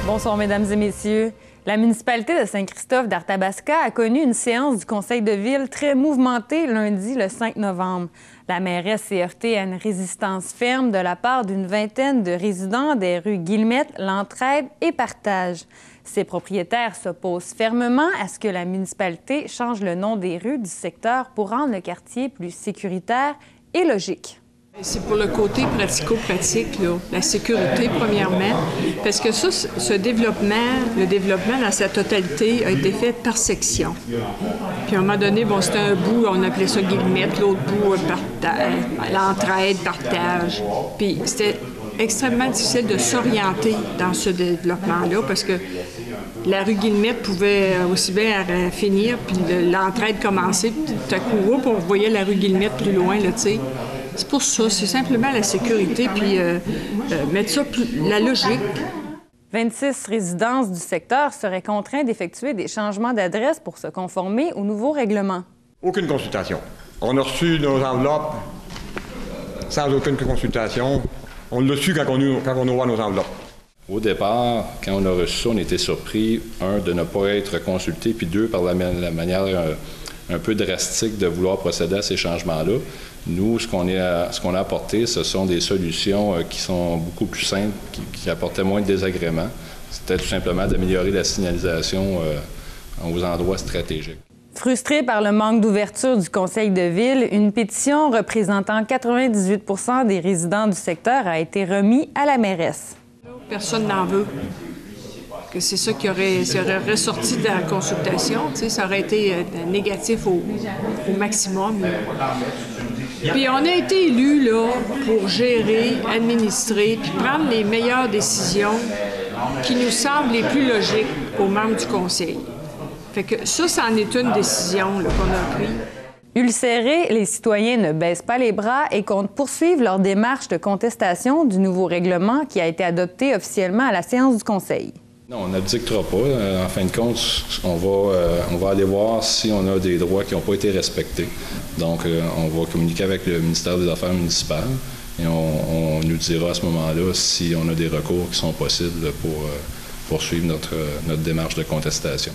Bonsoir, mesdames et messieurs. La municipalité de Saint-Christophe d'Arthabasca a connu une séance du conseil de ville très mouvementée lundi, le 5 novembre. La mairesse s'est heurtée à une résistance ferme de la part d'une vingtaine de résidents des rues Guillemette, L'Entraide et Partage. Ces propriétaires s'opposent fermement à ce que la municipalité change le nom des rues du secteur pour rendre le quartier plus sécuritaire et logique. C'est pour le côté pratico-pratique, la sécurité premièrement, parce que ça, le développement dans sa totalité a été fait par section. Puis à un moment donné, bon, c'était un bout, on appelait ça Guillemette, l'autre bout, L'Entraide, Partage. Puis c'était extrêmement difficile de s'orienter dans ce développement-là, parce que la rue Guillemette pouvait aussi bien finir, puis L'Entraide commencer, puis tout à coup, on voyait la rue Guillemette plus loin, là, tu sais. C'est pour ça, c'est simplement la sécurité, puis mettre ça, la logique. 26 résidences du secteur seraient contraints d'effectuer des changements d'adresse pour se conformer au nouveau règlement. Aucune consultation. On a reçu nos enveloppes sans aucune consultation. On l'a su quand on ouvre nos enveloppes. Au départ, quand on a reçu ça, on était surpris, un, de ne pas être consulté, puis deux, par la manière un peu drastique de vouloir procéder à ces changements-là. Nous, ce qu'on a apporté, ce sont des solutions qui sont beaucoup plus simples, qui apportaient moins de désagréments. C'était tout simplement d'améliorer la signalisation aux endroits stratégiques. Frustré par le manque d'ouverture du conseil de ville, une pétition représentant 98 % des résidents du secteur a été remise à la mairesse. Personne n'en veut. Que c'est ça qui aurait ressorti de la consultation, tu sais, ça aurait été négatif au maximum. Puis on a été élus là pour gérer, administrer, puis prendre les meilleures décisions qui nous semblent les plus logiques aux membres du conseil. Fait que ça en est une décision qu'on a prise. Ulcérés, les citoyens ne baissent pas les bras et comptent poursuivre leur démarche de contestation du nouveau règlement qui a été adopté officiellement à la séance du conseil. Non, on n'abdictera pas. En fin de compte, on va aller voir si on a des droits qui n'ont pas été respectés. Donc, on va communiquer avec le ministère des Affaires municipales et on nous dira à ce moment-là si on a des recours qui sont possibles pour poursuivre notre démarche de contestation.